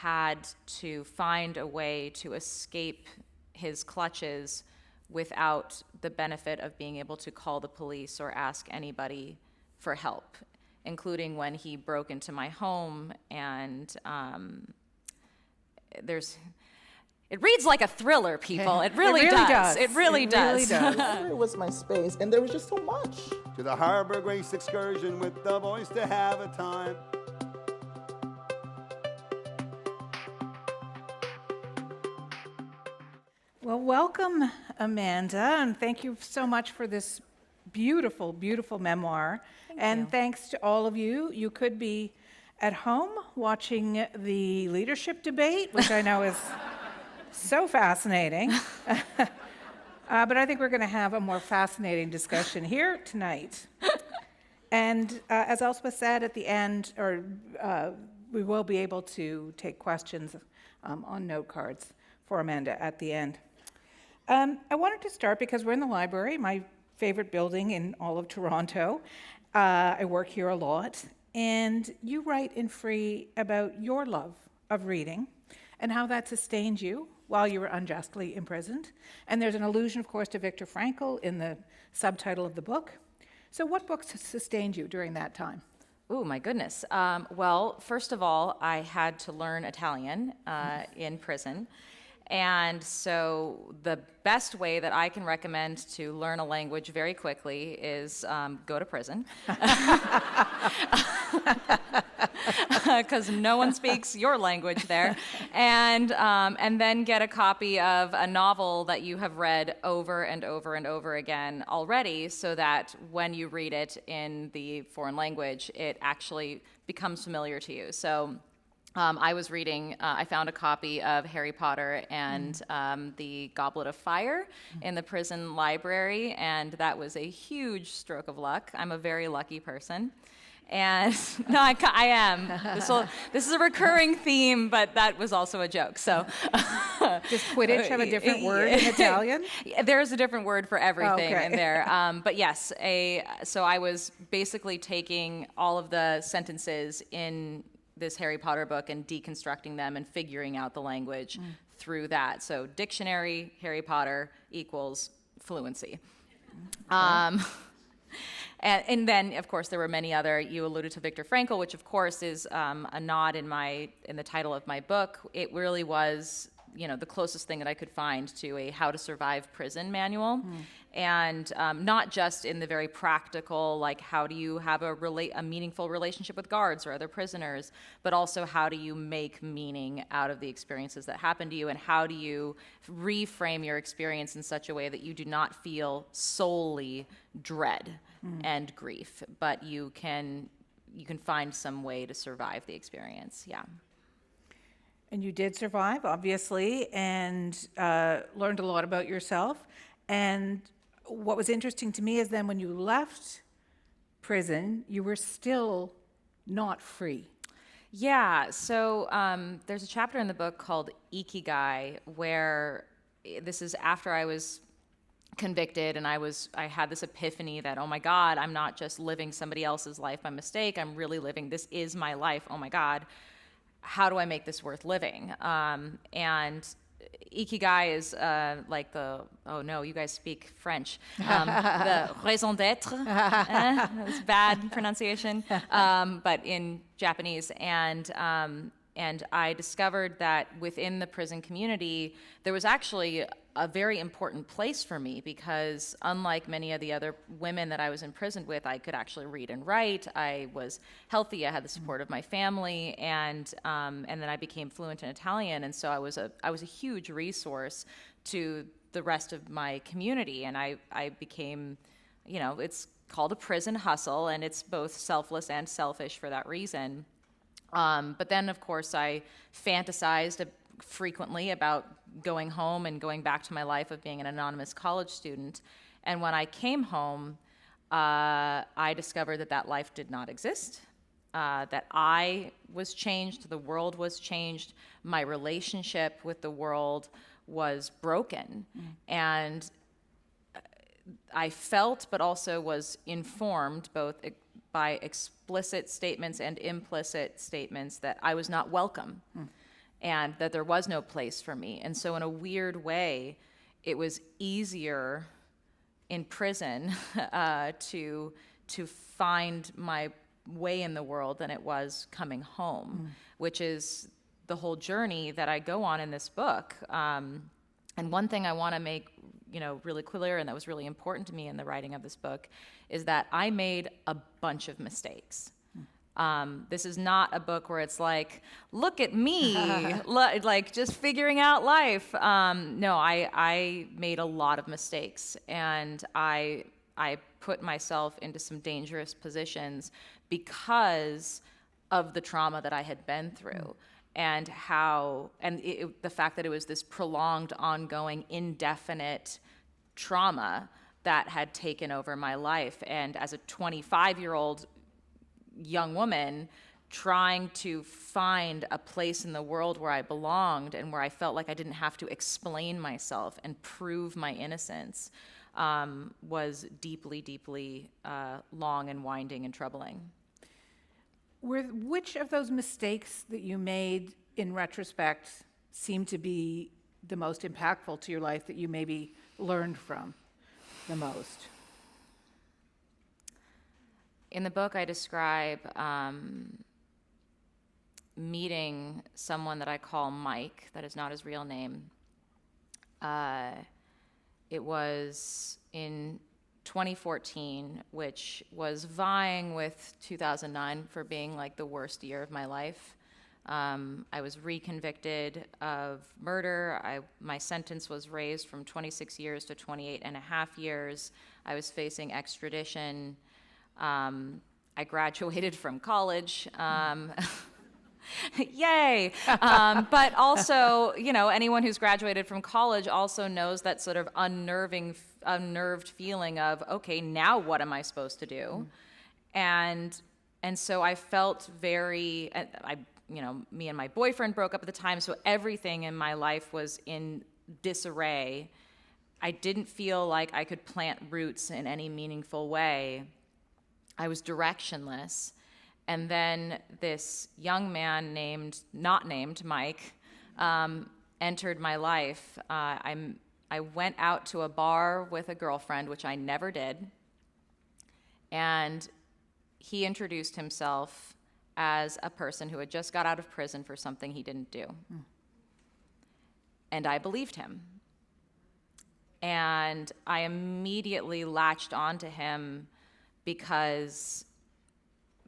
had to find a way to escape his clutches without the benefit of being able to call the police or ask anybody for help, including when he broke into my home. And it reads like a thriller, people. It really does. It really does. It was my space, and there was just so much. To the Harbor Grace excursion with the boys to have a time. Well, welcome, Amanda, and thank you so much for this beautiful, beautiful memoir. Thank you. Thanks to all of you. You could be at home watching the leadership debate, which I know is so fascinating. But I think we're going to have a more fascinating discussion here tonight. And as Elspeth said at the end, we will be able to take questions on note cards for Amanda at the end. I wanted to start because we're in the library, my favorite building in all of Toronto. I work here a lot, and you write in Free about your love of reading and how that sustained you while you were unjustly imprisoned. And there's an allusion, of course, to Viktor Frankl in the subtitle of the book. So what books sustained you during that time? Oh, my goodness. Well, first of all, I had to learn Italian in prison. And so the best way that I can recommend to learn a language very quickly is go to prison. Because no one speaks your language there. And then get a copy of a novel that you have read over and over and over again already, so that when you read it in the foreign language, it actually becomes familiar to you. So I was reading, I found a copy of Harry Potter and the Goblet of Fire in the prison library, and that was a huge stroke of luck. I'm a very lucky person. And no, I am. This is a recurring theme, but that was also a joke. So, does Quidditch have a different word in Italian? There's a different word for everything okay. in there. But yes, so I was basically taking all of the sentences in this Harry Potter book and deconstructing them and figuring out the language through that. So dictionary, Harry Potter equals fluency. Okay. And then, of course, there were many other. You alluded to Viktor Frankl, which, of course, is a nod in the title of my book. It really was, the closest thing that I could find to a how to survive prison manual, and not just in the very practical, like how do you have a meaningful relationship with guards or other prisoners, but also how do you make meaning out of the experiences that happen to you, and how do you reframe your experience in such a way that you do not feel solely dread and grief, but you can find some way to survive the experience. Yeah. And you did survive, obviously, and learned a lot about yourself. And what was interesting to me is then when you left prison, you were still not free. Yeah, so there's a chapter in the book called Ikigai, where this is after I was convicted, and I had this epiphany that, oh my God, I'm not just living somebody else's life by mistake, I'm really living, this is my life, oh my God, how do I make this worth living? And Ikigai is like oh no, you guys speak French, the raison d'être, it's bad pronunciation, but in Japanese, and I discovered that within the prison community, there was actually a very important place for me, because unlike many of the other women that I was imprisoned with, I could actually read and write. I was healthy. I had the support of my family, and then I became fluent in Italian, and so I was a huge resource to the rest of my community, and I became, it's called a prison hustle, and it's both selfless and selfish for that reason. But then, of course, I fantasized frequently about going home and going back to my life of being an anonymous college student. And when I came home, I discovered that life did not exist, that I was changed, the world was changed, my relationship with the world was broken. And I felt, but also was informed both by explicit statements and implicit statements that I was not welcome. and that there was no place for me. And so in a weird way, it was easier in prison to find my way in the world than it was coming home, which is the whole journey that I go on in this book. And one thing I want to make, really clear, and that was really important to me in the writing of this book, is that I made a bunch of mistakes. This is not a book where it's like, look at me, like just figuring out life. No, I made a lot of mistakes, and I put myself into some dangerous positions because of the trauma that I had been through. And the fact that it was this prolonged, ongoing, indefinite trauma that had taken over my life. And as a 25-year-old young woman trying to find a place in the world where I belonged and where I felt like I didn't have to explain myself and prove my innocence, was deeply, deeply long and winding and troubling. Which of those mistakes that you made in retrospect seem to be the most impactful to your life, that you maybe learned from the most? In the book, I describe meeting someone that I call Mike, that is not his real name. It was in 2014, which was vying with 2009 for being like the worst year of my life. I was reconvicted of murder. My sentence was raised from 26 years to 28 and a half years. I was facing extradition. I graduated from college. Yay! But also, anyone who's graduated from college also knows that sort of unnerved feeling of, okay, now what am I supposed to do? And so I felt me and my boyfriend broke up at the time, so everything in my life was in disarray. I didn't feel like I could plant roots in any meaningful way. I was directionless. And then this young man not named Mike, entered my life. I went out to a bar with a girlfriend, which I never did. And he introduced himself as a person who had just got out of prison for something he didn't do. And I believed him. And I immediately latched onto him because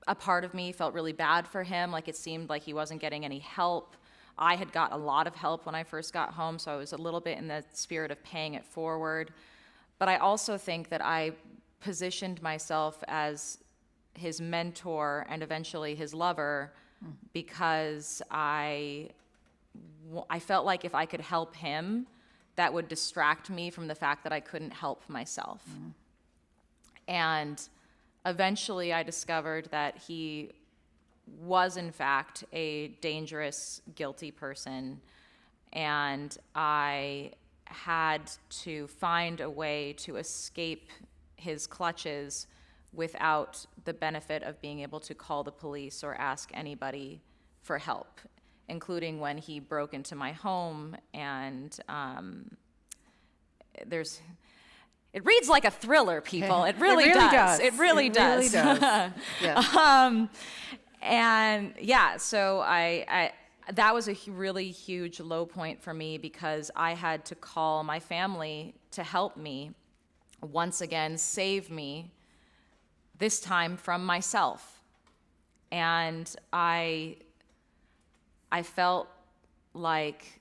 a part of me felt really bad for him, like it seemed like he wasn't getting any help. I had got a lot of help when I first got home, so I was a little bit in the spirit of paying it forward. But I also think that I positioned myself as his mentor and eventually his lover because I felt like if I could help him, that would distract me from the fact that I couldn't help myself. And eventually I discovered that he was in fact a dangerous, guilty person, and I had to find a way to escape his clutches without the benefit of being able to call the police or ask anybody for help, including when he broke into my home. And it reads like a thriller, people. It really does. It really does. Yeah. And yeah, so I that was a really huge low point for me because I had to call my family to help me once again, save me, this time from myself. And I felt like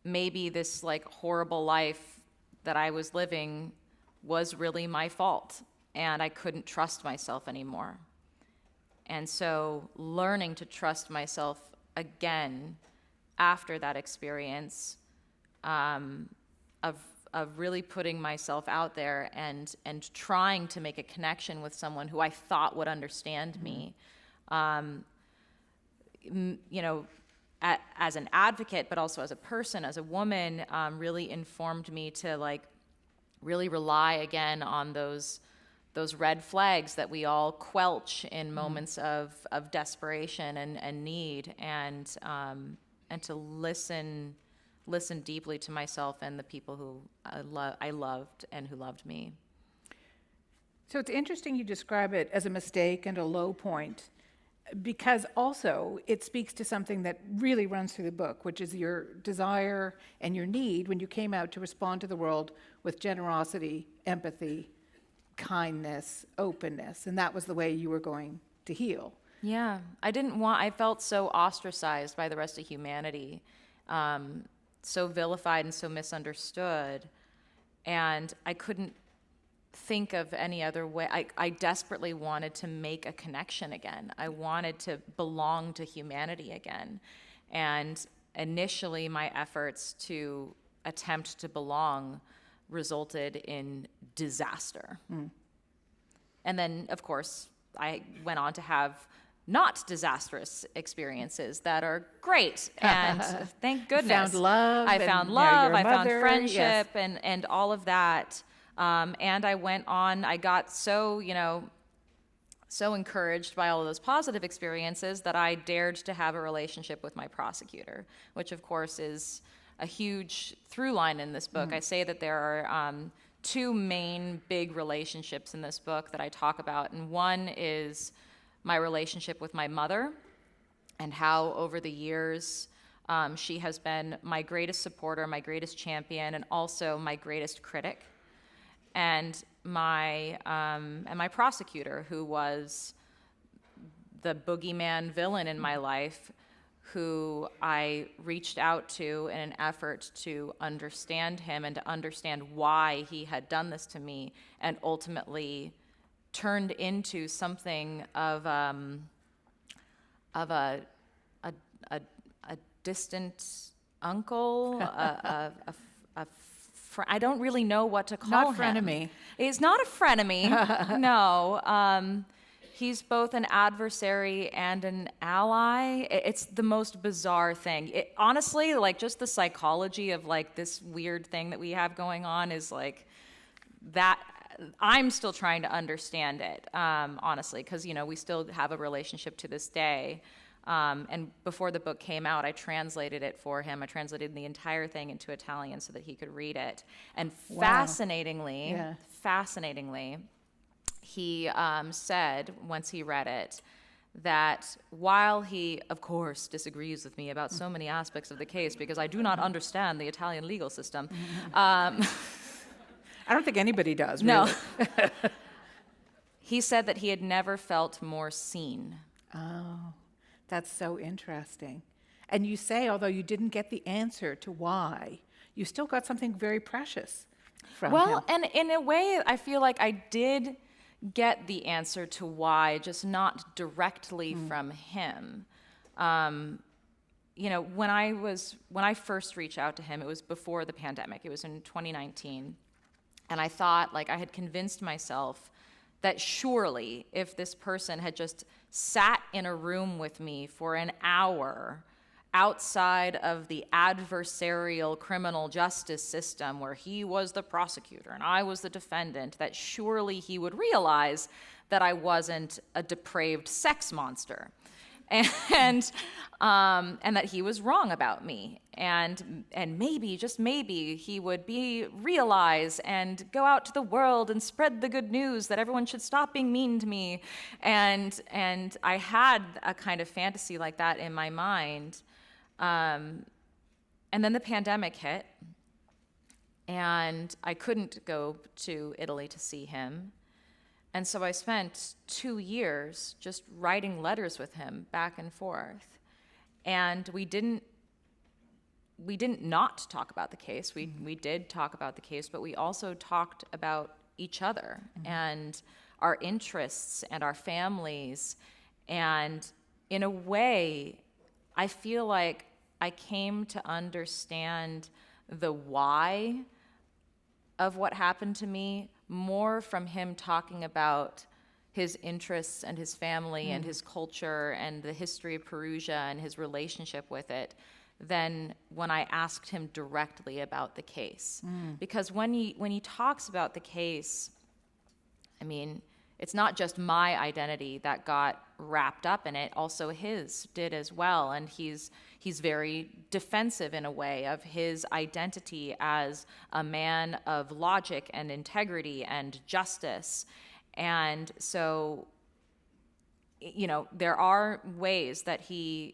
maybe this like horrible life that I was living was really my fault, and I couldn't trust myself anymore. And so learning to trust myself again after that experience of really putting myself out there and trying to make a connection with someone who I thought would understand me, as an advocate, but also as a person, as a woman, really informed me to like really rely again on those red flags that we all quelch in moments of desperation and need, and to listen deeply to myself and the people who I loved and who loved me. So it's interesting you describe it as a mistake and a low point, because also it speaks to something that really runs through the book, which is your desire and your need when you came out to respond to the world with generosity, empathy, kindness, openness, and that was the way you were going to heal. Yeah, I felt so ostracized by the rest of humanity, so vilified and so misunderstood, and I couldn't think of any other way. I desperately wanted to make a connection again. I wanted to belong to humanity again. And initially, my efforts to attempt to belong resulted in disaster. And then, of course, I went on to have not disastrous experiences that are great, and thank goodness. Found love. I found and love, now you're a I found mother, friendship, yes. and all of that. And I went on, I got so encouraged by all of those positive experiences that I dared to have a relationship with my prosecutor, which of course is a huge through line in this book. I say that there are two main big relationships in this book that I talk about, and one is my relationship with my mother and how over the years she has been my greatest supporter, my greatest champion, and also my greatest critic. And my prosecutor, who was the boogeyman villain in my life, who I reached out to in an effort to understand him and to understand why he had done this to me, and ultimately turned into something of a distant uncle, I don't really know what to call him. Not frenemy. He's not a frenemy, no. He's both an adversary and an ally. It's the most bizarre thing. Honestly, like, just the psychology of, like, this weird thing that we have going on is, like, that I'm still trying to understand it, honestly, because, we still have a relationship to this day. And before the book came out, I translated it for him. I translated the entire thing into Italian so that he could read it. And fascinatingly, he said, once he read it, that while he, of course, disagrees with me about so many aspects of the case, because I do not understand the Italian legal system. I don't think anybody does, really. No. He said that he had never felt more seen. Oh. That's so interesting. And you say, although you didn't get the answer to why, you still got something very precious from him. Well, and in a way, I feel like I did get the answer to why, just not directly from him. When I first reached out to him, it was before the pandemic. It was in 2019. And I thought, like, I had convinced myself that surely if this person had just sat in a room with me for an hour outside of the adversarial criminal justice system where he was the prosecutor and I was the defendant, that surely he would realize that I wasn't a depraved sex monster. And that he was wrong about me, and maybe, just maybe, he would realize and go out to the world and spread the good news that everyone should stop being mean to me, and I had a kind of fantasy like that in my mind, and then the pandemic hit, and I couldn't go to Italy to see him. And so I spent 2 years just writing letters with him back and forth. And we didn't not talk about the case. We did talk about the case, but we also talked about each other and our interests and our families. And in a way, I feel like I came to understand the why of what happened to me more from him talking about his interests and his family and his culture and the history of Perugia and his relationship with it than when I asked him directly about the case. Because when he talks about the case, I mean, it's not just my identity that got wrapped up in it, also his did as well. And he's very defensive in a way of his identity as a man of logic and integrity and justice. And so, there are ways that he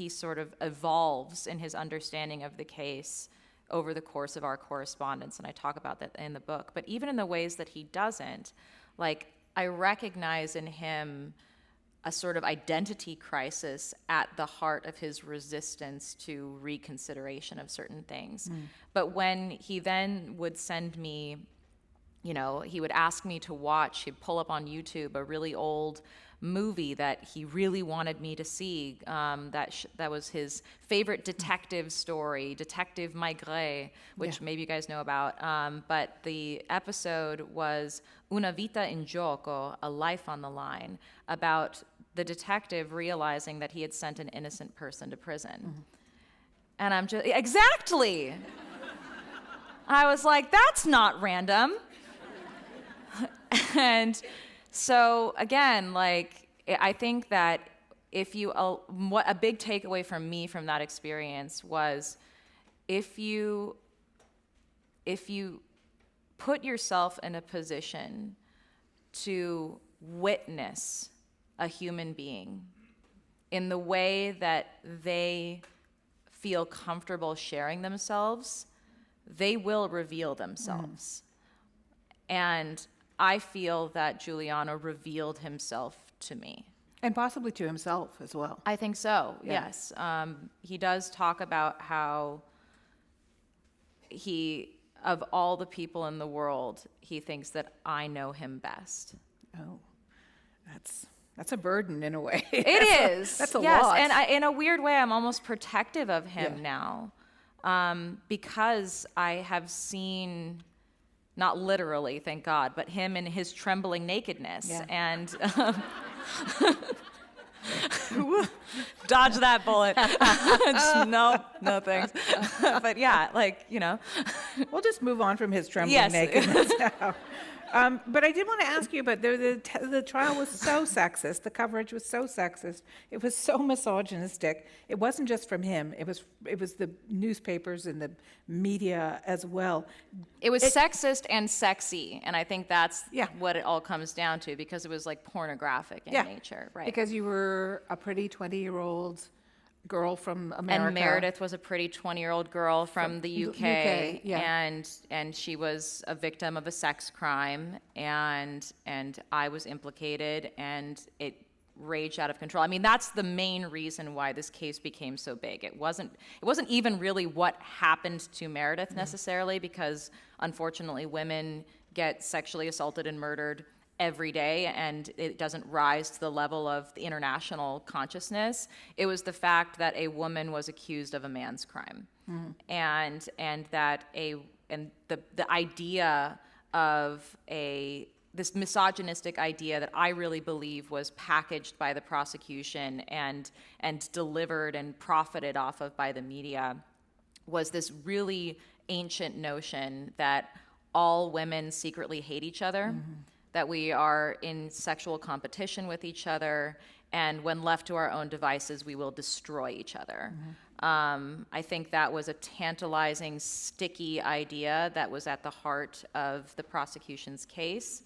sort of evolves in his understanding of the case over the course of our correspondence, and I talk about that in the book. But even in the ways that he doesn't, like, I recognize in him a sort of identity crisis at the heart of his resistance to reconsideration of certain things. But when he then would send me, he would ask me to watch, he'd pull up on YouTube a really old movie that he really wanted me to see, that was his favorite detective story, Detective Maigret, which maybe you guys know about. But the episode was Una vita in gioco, a life on the line, about the detective realizing that he had sent an innocent person to prison. And I'm just, exactly! I was like, that's not random. And so again, like, I think that what a big takeaway from me from that experience was, if you put yourself in a position to witness a human being in the way that they feel comfortable sharing themselves, they will reveal themselves. And I feel that Giuliano revealed himself to me. And possibly to himself as well. I think so, yes. He does talk about how of all the people in the world, he thinks that I know him best. Oh, that's a burden in a way. It is. That's a yes. lot. And in a weird way, I'm almost protective of him now, because I have seen, not literally, thank God, but him in his trembling nakedness. And dodge that bullet. No thanks. But yeah, like, We'll just move on from his trembling nakedness now. But I did want to ask you about the trial was so sexist. The coverage was so sexist. It was so misogynistic. It wasn't just from him. It was the newspapers and the media as well. It was sexist and sexy, and I think that's what it all comes down to, because it was like pornographic in nature, right? Because you were a pretty 20-year-old girl from America. And Meredith was a pretty 20-year-old girl from the UK, and she was a victim of a sex crime, and I was implicated, and it raged out of control. I mean, that's the main reason why this case became so big. It wasn't even really what happened to Meredith necessarily, because unfortunately women get sexually assaulted and murdered every day, and it doesn't rise to the level of the international consciousness. It was the fact that a woman was accused of a man's crime, and that the idea of this misogynistic idea that I really believe was packaged by the prosecution and delivered and profited off of by the media was this really ancient notion that all women secretly hate each other, that we are in sexual competition with each other, and when left to our own devices, we will destroy each other. I think that was a tantalizing, sticky idea that was at the heart of the prosecution's case,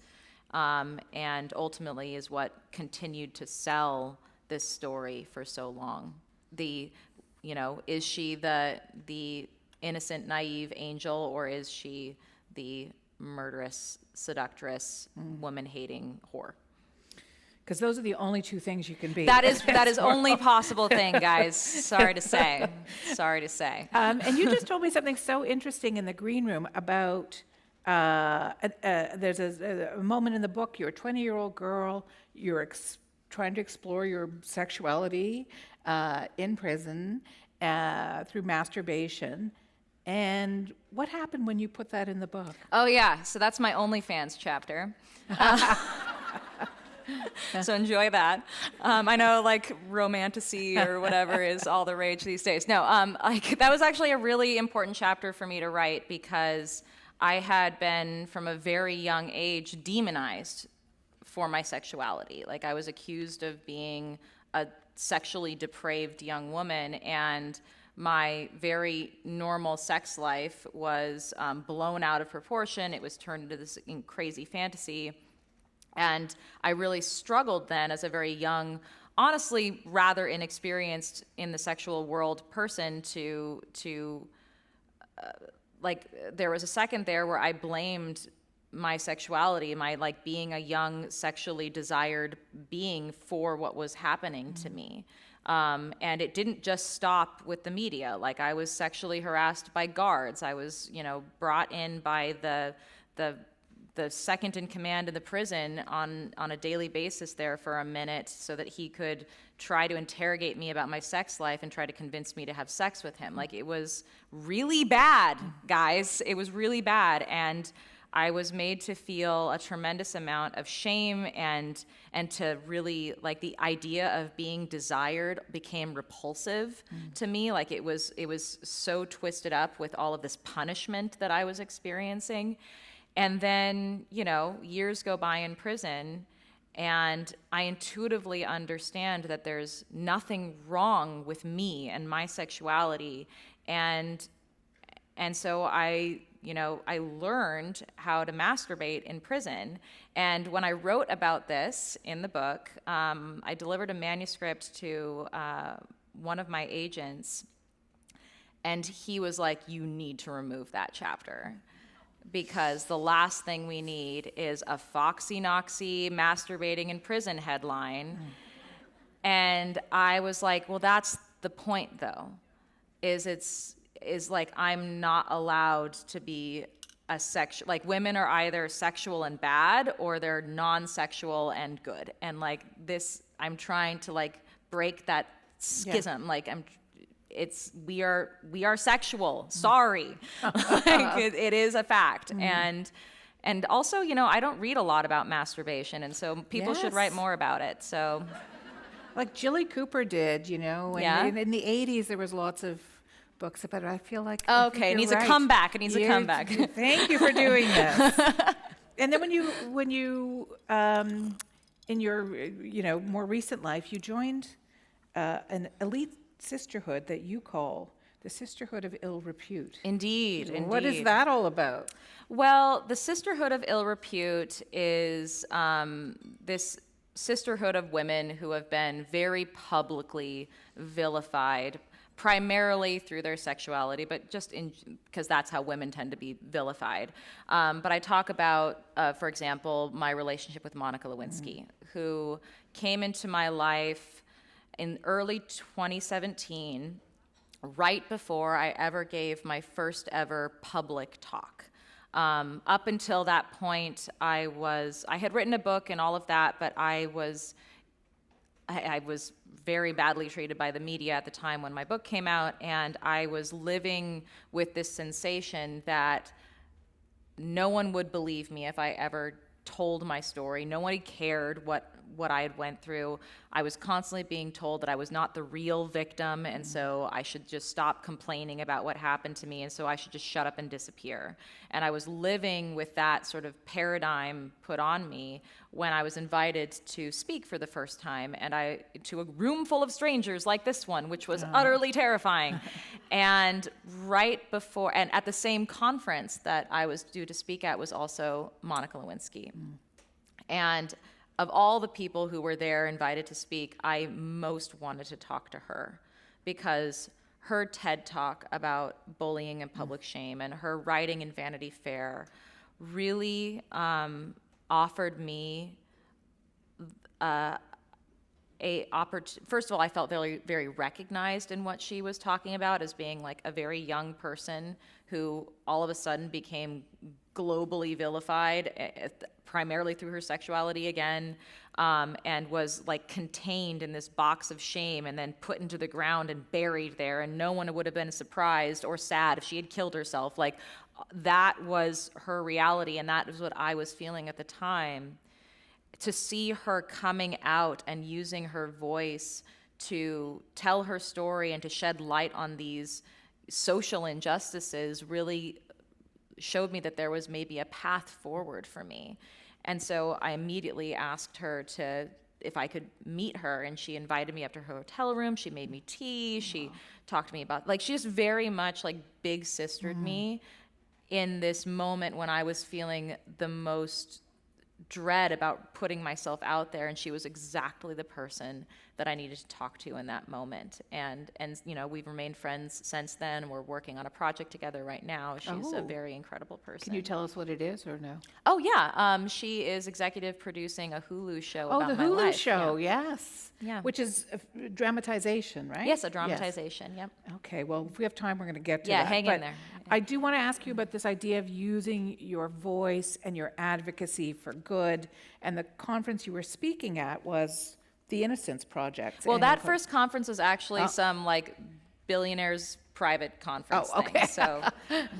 and ultimately is what continued to sell this story for so long. Is she the innocent, naive angel, or is she the murderous, seductress, woman-hating whore? Because those are the only two things you can be. That is only possible thing, guys. Sorry to say. And you just told me something so interesting in the green room about there's a moment in the book. You're a 20-year-old girl. You're trying to explore your sexuality in prison through masturbation. And what happened when you put that in the book? Oh, yeah. So that's my OnlyFans chapter. So enjoy that. I know, like, romantasy or whatever is all the rage these days. No, that was actually a really important chapter for me to write, because I had been, from a very young age, demonized for my sexuality. Like, I was accused of being a sexually depraved young woman, and my very normal sex life was blown out of proportion. It was turned into this crazy fantasy. And I really struggled then as a very young, honestly rather inexperienced in the sexual world person to like, there was a second there where I blamed my sexuality, my like being a young sexually desired being, for what was happening to me. And it didn't just stop with the media. Like, I was sexually harassed by guards. I was, brought in by the second in command in the prison on a daily basis there for a minute, so that he could try to interrogate me about my sex life and try to convince me to have sex with him. Like, it was really bad, guys. It was really bad. And I was made to feel a tremendous amount of shame, and to really, like, the idea of being desired became repulsive to me. Like, it was so twisted up with all of this punishment that I was experiencing. And then, years go by in prison, and I intuitively understand that there's nothing wrong with me and my sexuality. And so I learned how to masturbate in prison. And when I wrote about this in the book, I delivered a manuscript to one of my agents, and he was like, "You need to remove that chapter, because the last thing we need is a Foxy Knoxy masturbating in prison headline." And I was like, well, that's the point, though, is like, I'm not allowed to be like, women are either sexual and bad, or they're non-sexual and good. And like this, I'm trying to like break that schism. Like, we are sexual. Sorry. Like, it is a fact. And also, I don't read a lot about masturbation, and so people should write more about it. So, like Jilly Cooper did, and in the 80s there was lots of books about it. I feel like okay, it needs a comeback. It needs a comeback. Thank you for doing this. And then when you in your more recent life, you joined an elite sisterhood that you call the Sisterhood of Ill Repute. Indeed. What is that all about? Well, the Sisterhood of Ill Repute is this sisterhood of women who have been very publicly vilified, primarily through their sexuality, but just because that's how women tend to be vilified. But I talk about, for example, my relationship with Monica Lewinsky, who came into my life in early 2017, right before I ever gave my first ever public talk. Up until that point, I had written a book and all of that, but I was very badly treated by the media at the time when my book came out, and I was living with this sensation that no one would believe me if I ever told my story. Nobody cared what I had went through. I was constantly being told that I was not the real victim, and so I should just stop complaining about what happened to me, and so I should just shut up and disappear. And I was living with that sort of paradigm put on me when I was invited to speak for the first time, and to a room full of strangers like this one, which was utterly terrifying. And right before, and at the same conference that I was due to speak at was also Monica Lewinsky. And of all the people who were there invited to speak, I most wanted to talk to her, because her TED Talk about bullying and public shame and her writing in Vanity Fair really offered me first of all, I felt very, very recognized in what she was talking about as being like a very young person who all of a sudden became globally vilified, primarily through her sexuality again, and was like contained in this box of shame and then put into the ground and buried there, and no one would have been surprised or sad if she had killed herself. Like, that was her reality, and that was what I was feeling at the time. To see her coming out and using her voice to tell her story and to shed light on these social injustices really showed me that there was maybe a path forward for me. And so I immediately asked her if I could meet her, and she invited me up to her hotel room. She made me tea. She talked to me about, like, she just very much like big sistered me in this moment when I was feeling the most dread about putting myself out there, and she was exactly the person that I needed to talk to in that moment. And you know, we've remained friends since then. We're working on a project together right now. She's a very incredible person. Can you tell us what it is or no? Oh yeah, she is executive producing a Hulu show about the my Hulu life. show, Yeah. yes. Yeah. Which is a dramatization, right? Yes, a dramatization. Yep. Okay, well, if we have time, we're going to get to Yeah, that. hang in there. I do want to ask you about this idea of using your voice and your advocacy for good. And the conference you were speaking at was the Innocence Project. Well, that first conference was actually some like billionaires private conference thing. So,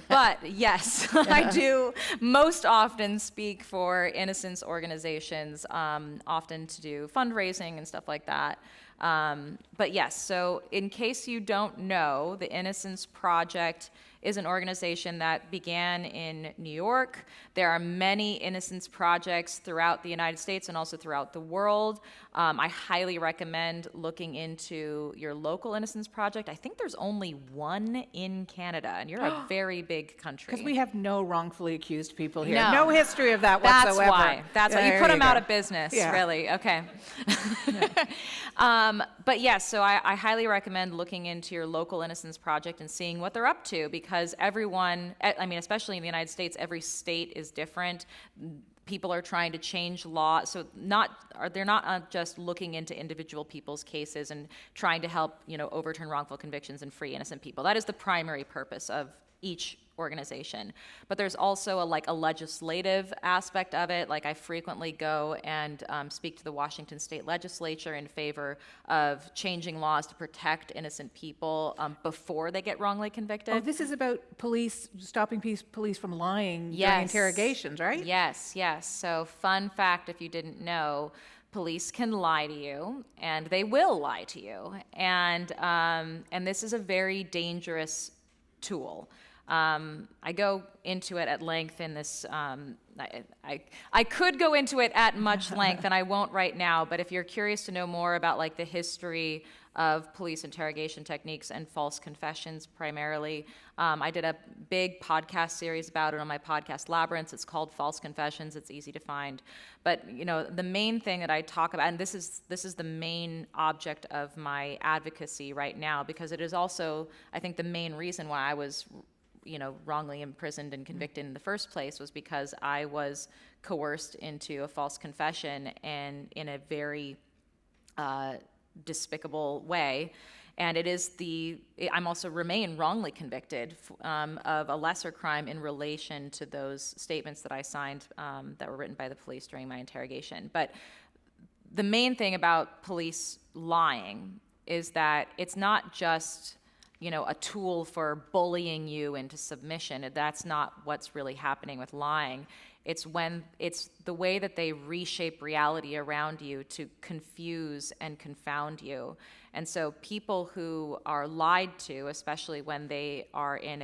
but yes, I do most often speak for innocence organizations, often to do fundraising and stuff like that. But yes, so in case you don't know, the Innocence Project is an organization that began in New York. There are many innocence projects throughout the United States and also throughout the world. I highly recommend looking into your local innocence project. I think there's only one in Canada, and you're a very big country. Because we have no wrongfully accused people here. No. No history of that whatsoever. That's why. You There put them out go. of business, Yeah. really. Okay. But yes, so I highly recommend looking into your local innocence project and seeing what they're up to, because everyone, I mean, especially in the United States, every state is different. People are trying to change law, so they're not just looking into individual people's cases and trying to help, you know, overturn wrongful convictions and free innocent people. That is the primary purpose of each organization. But there's also a legislative aspect of it. Like, I frequently go and speak to the Washington State Legislature in favor of changing laws to protect innocent people before they get wrongly convicted. Oh, this is about stopping police from lying during Yes. interrogations, right? Yes, yes. So, fun fact, if you didn't know, police can lie to you, and they will lie to you. And this is a very dangerous tool. I go into it at length in this, I could go into it at much length, and I won't right now, but if you're curious to know more about like the history of police interrogation techniques and false confessions primarily, I did a big podcast series about it on my podcast Labyrinths. It's called False Confessions. It's easy to find. But you know, the main thing that I talk about, and this is the main object of my advocacy right now, because it is also, I think, the main reason why I was, you know, wrongly imprisoned and convicted in the first place, was because I was coerced into a false confession, and in a very despicable way. And I'm also remain wrongly convicted of a lesser crime in relation to those statements that I signed that were written by the police during my interrogation. But the main thing about police lying is that it's not just, you know, a tool for bullying you into submission. That's not what's really happening with lying. It's the way that they reshape reality around you to confuse and confound you. And so people who are lied to, especially when they are in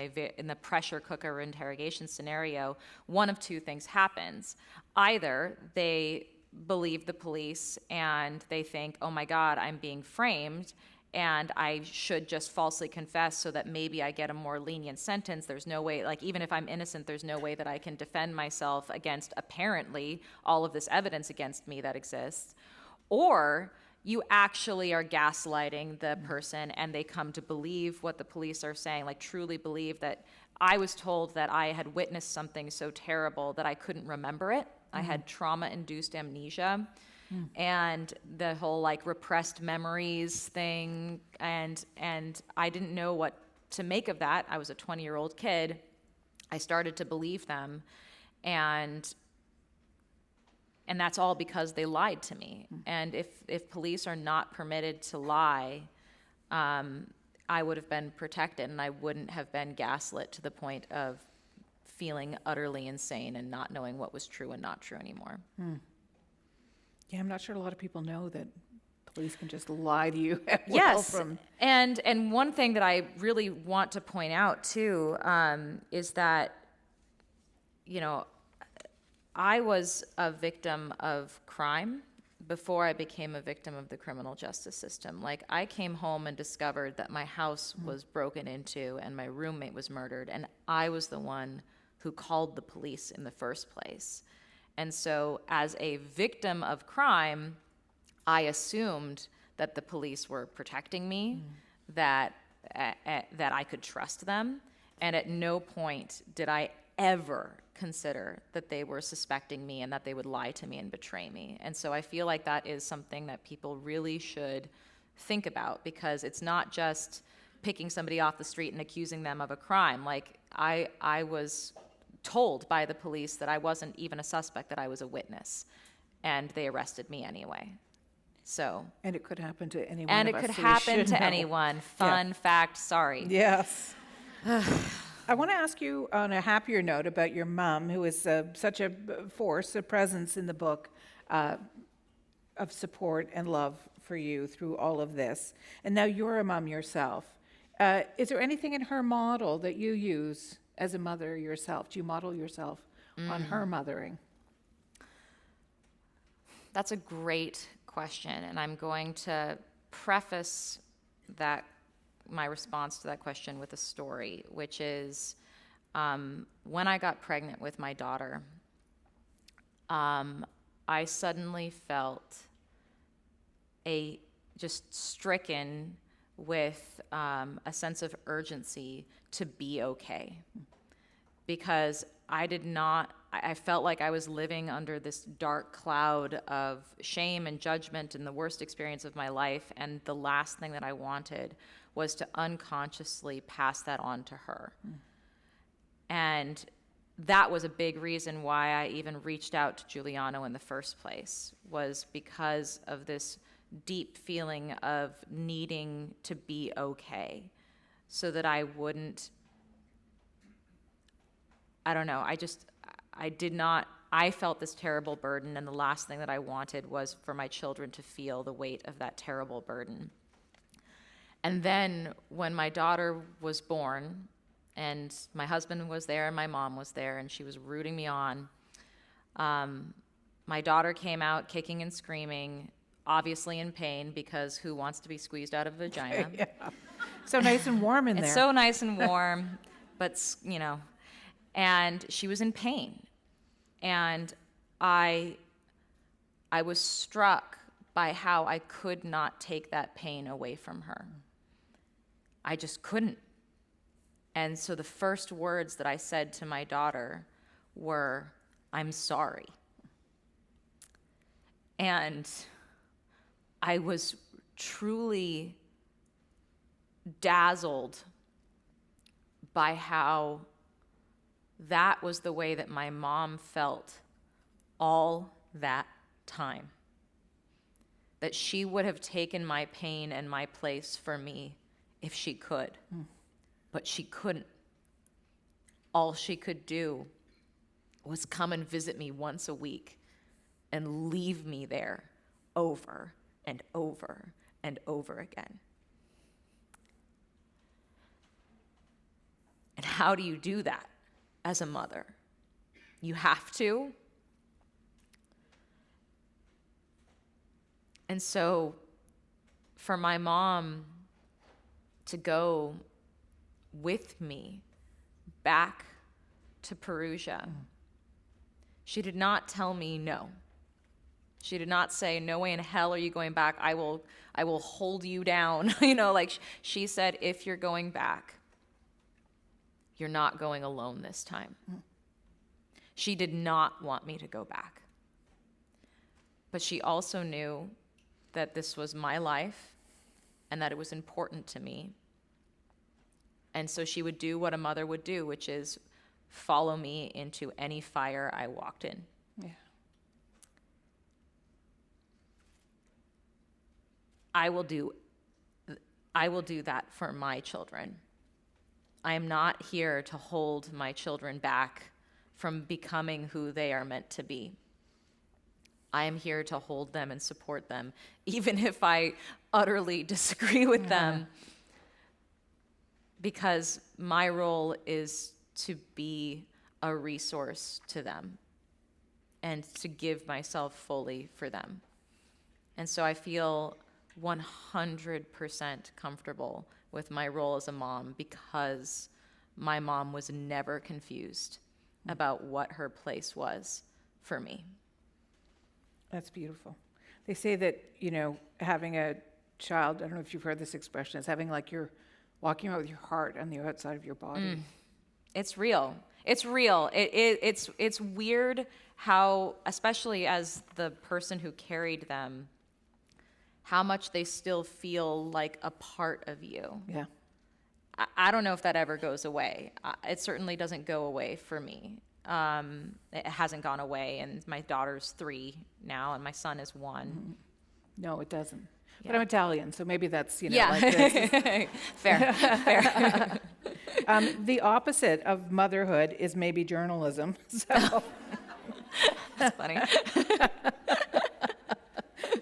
the pressure cooker interrogation scenario, one of two things happens. Either they believe the police and they think, oh my God, I'm being framed, and I should just falsely confess so that maybe I get a more lenient sentence. There's no way, like, even if I'm innocent, there's no way that I can defend myself against apparently all of this evidence against me that exists. Or you actually are gaslighting the person, and they come to believe what the police are saying, like truly believe that I was told that I had witnessed something so terrible that I couldn't remember it. I had trauma-induced amnesia. And the whole like repressed memories thing, and I didn't know what to make of that. I was a 20-year-old kid. I started to believe them, and that's all because they lied to me. And if police are not permitted to lie, I would have been protected, and I wouldn't have been gaslit to the point of feeling utterly insane and not knowing what was true and not true anymore. Yeah, I'm not sure a lot of people know that police can just lie to you at will. Yes, and one thing that I really want to point out too is that, you know, I was a victim of crime before I became a victim of the criminal justice system. Like, I came home and discovered that my house was broken into and my roommate was murdered, and I was the one who called the police in the first place. And so, as a victim of crime, I assumed that the police were protecting me, that I could trust them, and at no point did I ever consider that they were suspecting me and that they would lie to me and betray me. And so I feel like that is something that people really should think about, because it's not just picking somebody off the street and accusing them of a crime. Like, I was told by the police that I wasn't even a suspect, that I was a witness, and they arrested me anyway. So. And it could happen to anyone. And it could happen to anyone. Fun fact, sorry. Yes. I want to ask you on a happier note about your mom, who is such a force, a presence in the book of support and love for you through all of this. And now you're a mom yourself. Is there anything in her model that you use as a mother yourself? Do you model yourself on her mothering? That's a great question, and I'm going to preface my response to that question with a story, which is when I got pregnant with my daughter, I suddenly felt just stricken with a sense of urgency to be okay, because I felt like I was living under this dark cloud of shame and judgment and the worst experience of my life, and the last thing that I wanted was to unconsciously pass that on to her. And that was a big reason why I even reached out to Giuliano in the first place, was because of this deep feeling of needing to be okay, so that I wouldn't, I don't know, I felt this terrible burden, and the last thing that I wanted was for my children to feel the weight of that terrible burden. And then when my daughter was born, and my husband was there and my mom was there, and she was rooting me on, my daughter came out kicking and screaming, obviously in pain, because who wants to be squeezed out of a vagina? Yeah. So nice and warm in there. It's so nice and warm, but, and she was in pain. And I was struck by how I could not take that pain away from her. I just couldn't. And so the first words that I said to my daughter were, "I'm sorry." And I was truly dazzled by how that was the way that my mom felt all that time. That she would have taken my pain and my place for me if she could. But she couldn't. All she could do was come and visit me once a week and leave me there over and over and over again. And how do you do that as a mother? You have to. And so for my mom to go with me back to Perugia, she did not tell me no. She did not say, "No way in hell are you going back. I will hold you down." She said, "If you're going back, you're not going alone this time." She did not want me to go back. But she also knew that this was my life and that it was important to me. And so she would do what a mother would do, which is follow me into any fire I walked in. Yeah. I will do that for my children. I am not here to hold my children back from becoming who they are meant to be. I am here to hold them and support them, even if I utterly disagree with them, because my role is to be a resource to them. and to give myself fully for them. And so I feel 100% comfortable with my role as a mom because my mom was never confused about what her place was for me. That's beautiful. They say that, having a child, I don't know if you've heard this expression, is having like you're walking around with your heart on the outside of your body. It's real. It's real. It's weird how, especially as the person who carried them, how much they still feel like a part of you. Yeah. I don't know if that ever goes away. It certainly doesn't go away for me. It hasn't gone away, and my daughter's 3 now, and my son is 1. No, it doesn't. Yeah. But I'm Italian, so maybe that's, Yeah. like this. Fair. The opposite of motherhood is maybe journalism. So That's funny.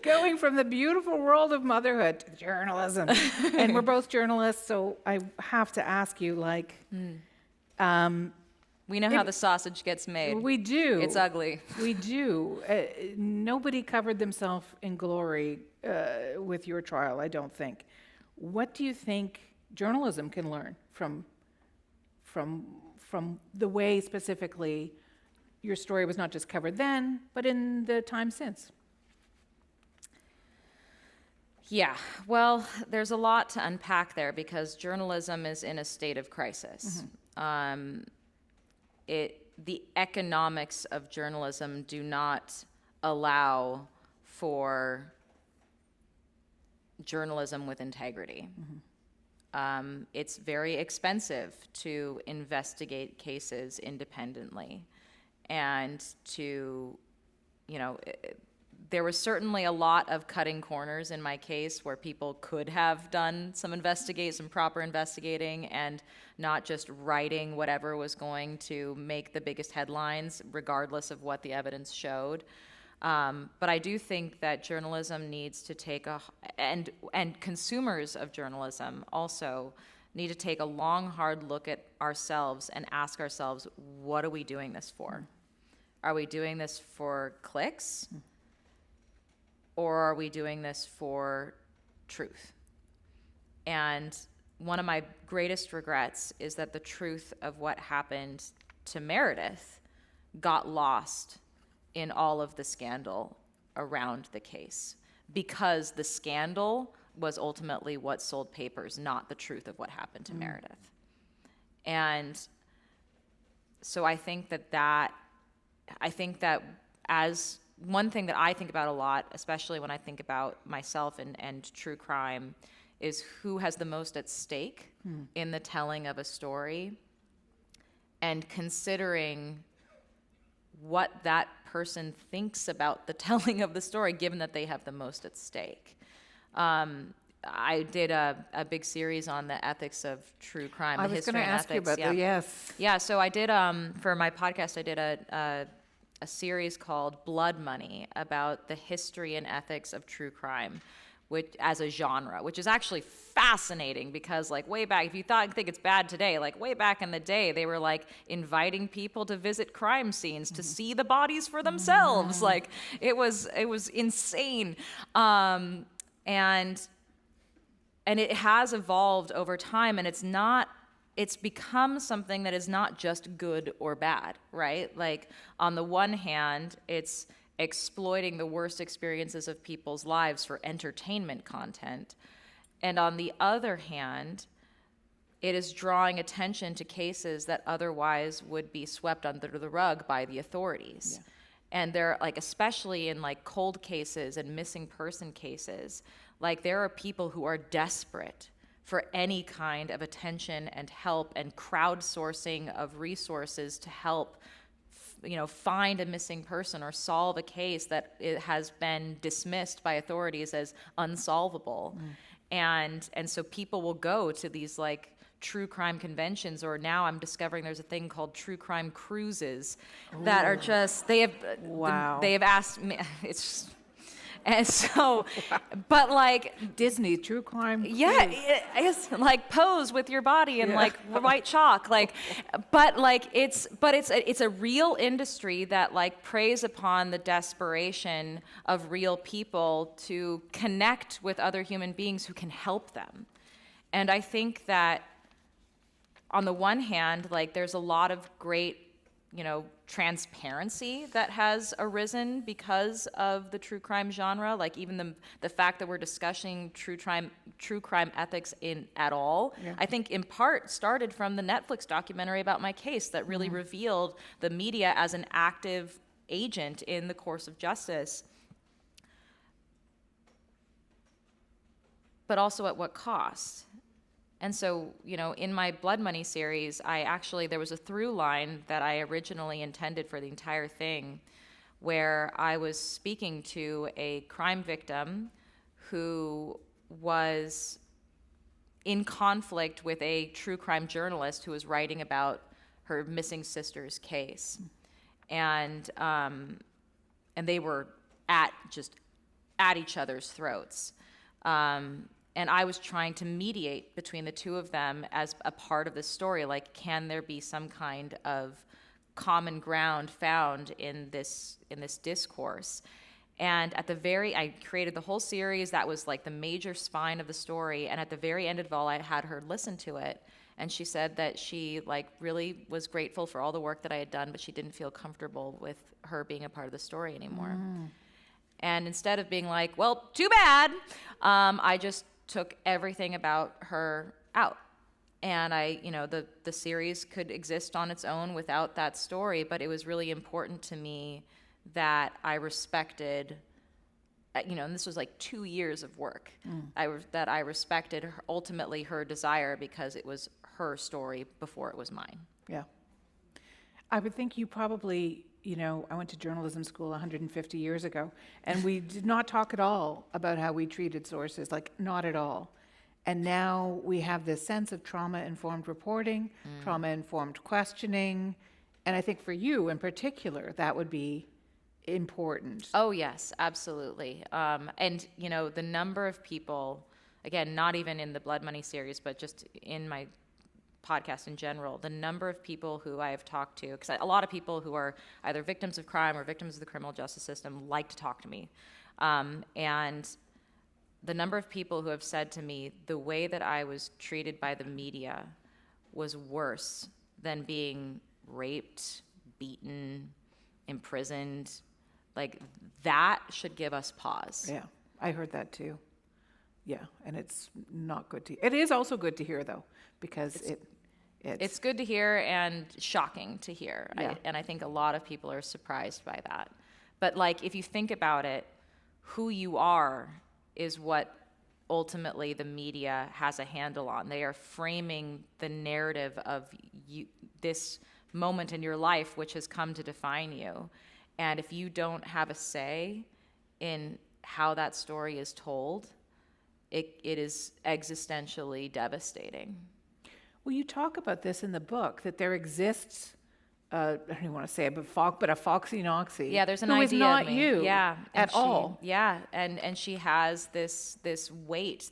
going from the beautiful world of motherhood to journalism. And we're both journalists, so I have to ask you, We know how the sausage gets made. we do. It's ugly. We do. Nobody covered themselves in glory with your trial, I don't think. What do you think journalism can learn from the way specifically your story was not just covered then, but in the time since? Yeah, well, there's a lot to unpack there because journalism is in a state of crisis. The economics of journalism do not allow for journalism with integrity. It's very expensive to investigate cases independently and to, there was certainly a lot of cutting corners in my case where people could have done some proper investigating and not just writing whatever was going to make the biggest headlines, regardless of what the evidence showed. But I do think that journalism needs to take and consumers of journalism also need to take a long, hard look at ourselves and ask ourselves, what are we doing this for? Are we doing this for clicks? Or are we doing this for truth? And one of my greatest regrets is that the truth of what happened to Meredith got lost in all of the scandal around the case, because the scandal was ultimately what sold papers, not the truth of what happened to Meredith. And so I think that as one thing that I think about a lot, especially when I think about myself and true crime, is who has the most at stake in the telling of a story, and considering what that person thinks about the telling of the story, given that they have the most at stake. I did a big series on the ethics of true crime, I the was history going to and ask you ethics. about that, yes. Yeah, so I did, for my podcast, I did a series called Blood Money about the history and ethics of true crime, which as a genre, which is actually fascinating because way back, if you think it's bad today, way back in the day, they were inviting people to visit crime scenes to see the bodies for themselves. It was insane. And it has evolved over time, and it's become something that is not just good or bad, right? On the one hand, it's exploiting the worst experiences of people's lives for entertainment content. And on the other hand, it is drawing attention to cases that otherwise would be swept under the rug by the authorities. Yeah. And they're especially in cold cases and missing person cases, there are people who are desperate for any kind of attention and help and crowdsourcing of resources to help find a missing person or solve a case that it has been dismissed by authorities as unsolvable. And so people will go to these true crime conventions, or now I'm discovering there's a thing called true crime cruises that are just, they have asked me, And so, but like, Disney, true crime. yeah, Clues. it's like pose with your body and like white chalk, like, but like it's a real industry that like preys upon the desperation of real people to connect with other human beings who can help them. And I think that on the one hand, like there's a lot of great, transparency that has arisen because of the true crime genre. Like even the fact that we're discussing true crime ethics at all, I think in part started from the Netflix documentary about my case that really revealed the media as an active agent in the course of justice. But also at what cost? And so, in my Blood Money series, there was a through line that I originally intended for the entire thing, where I was speaking to a crime victim who was in conflict with a true crime journalist who was writing about her missing sister's case. And they were at each other's throats. And I was trying to mediate between the two of them as a part of the story. Like, can there be some kind of common ground found in this discourse? And I created the whole series. That was like the major spine of the story. And at the very end of it all, I had her listen to it. And she said that she like really was grateful for all the work that I had done, but she didn't feel comfortable with her being a part of the story anymore. And instead of being like, well, too bad, I just took everything about her out. And the series could exist on its own without that story, but it was really important to me that I respected, and this was like 2 years of work, that I respected ultimately her desire because it was her story before it was mine. Yeah. I would think you probably, I went to journalism school 150 years ago, and we did not talk at all about how we treated sources, like not at all. And now we have this sense of trauma-informed reporting, trauma-informed questioning, and I think for you in particular, that would be important. Oh, yes, absolutely. And, the number of people, again, not even in the Blood Money series, but just in my podcast in general, the number of people who I have talked to, because a lot of people who are either victims of crime or victims of the criminal justice system like to talk to me. And the number of people who have said to me, the way that I was treated by the media was worse than being raped, beaten, imprisoned. Like, that should give us pause. Yeah, I heard that too. Yeah, and it's not good to. It is also good to hear though, because it's good to hear and shocking to hear. Yeah. And I think a lot of people are surprised by that. But like, if you think about it, who you are is what ultimately the media has a handle on. They are framing the narrative of you, this moment in your life which has come to define you. And if you don't have a say in how that story is told, it is existentially devastating. Well, you talk about this in the book, that there exists, I don't even want to say it, but a Foxy Knoxy. Yeah, there's an who idea is not of me. you yeah, at all. Yeah, and she has this weight,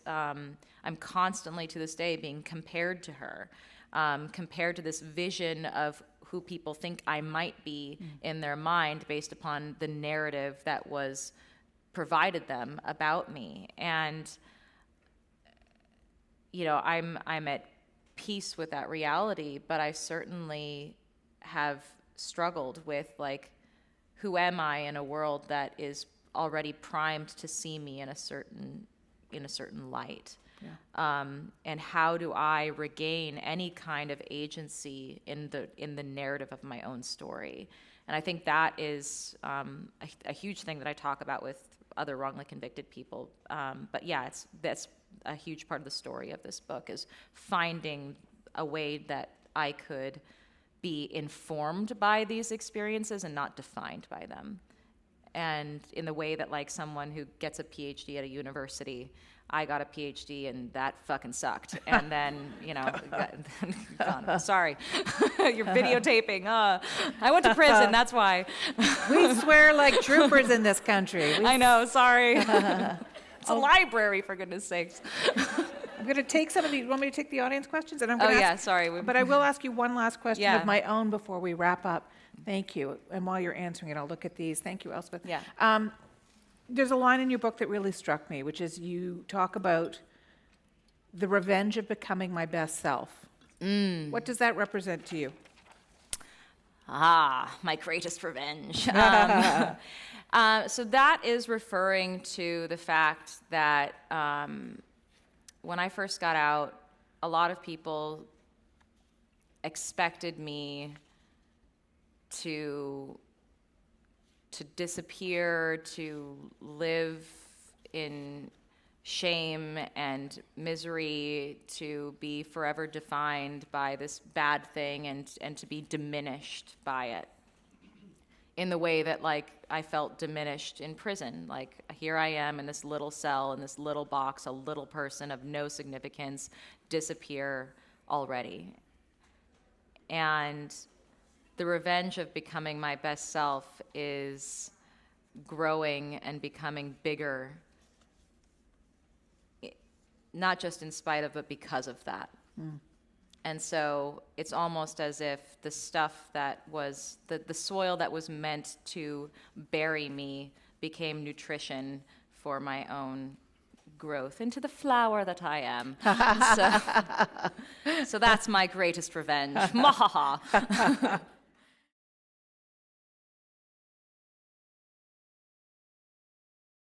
I'm constantly to this day being compared to her, compared to this vision of who people think I might be in their mind based upon the narrative that was provided them about me. And I'm at peace with that reality, but I certainly have struggled with like, who am I in a world that is already primed to see me in a certain light? Yeah. And how do I regain any kind of agency in the narrative of my own story? And I think that is a huge thing that I talk about with other wrongly convicted people. But yeah, that's a huge part of the story of this book, is finding a way that I could be informed by these experiences and not defined by them. And in the way that like someone who gets a PhD at a university I got a PhD and that fucking sucked. And then, gone. Sorry, you're videotaping. I went to prison, that's why. We swear like troopers in this country. I know, sorry. It's a library, for goodness sakes. I'm going to take some of these. You want me to take the audience questions? And I'm going to yeah, sorry. But I will ask you one last question Yeah. of my own before we wrap up. Thank you. And while you're answering it, I'll look at these. Thank you, Elspeth. Yeah. There's a line in your book that really struck me, which is you talk about the revenge of becoming my best self. What does that represent to you? My greatest revenge. So that is referring to the fact that when I first got out, a lot of people expected me to disappear, to live in shame and misery, to be forever defined by this bad thing and to be diminished by it in the way that, like, I felt diminished in prison. Like, here I am in this little cell, in this little box, a little person of no significance, disappear already. And the revenge of becoming my best self is growing and becoming bigger, not just in spite of, but because of that. And so it's almost as if the stuff that was, the soil that was meant to bury me became nutrition for my own growth into the flower that I am. So that's my greatest revenge. Mahaha.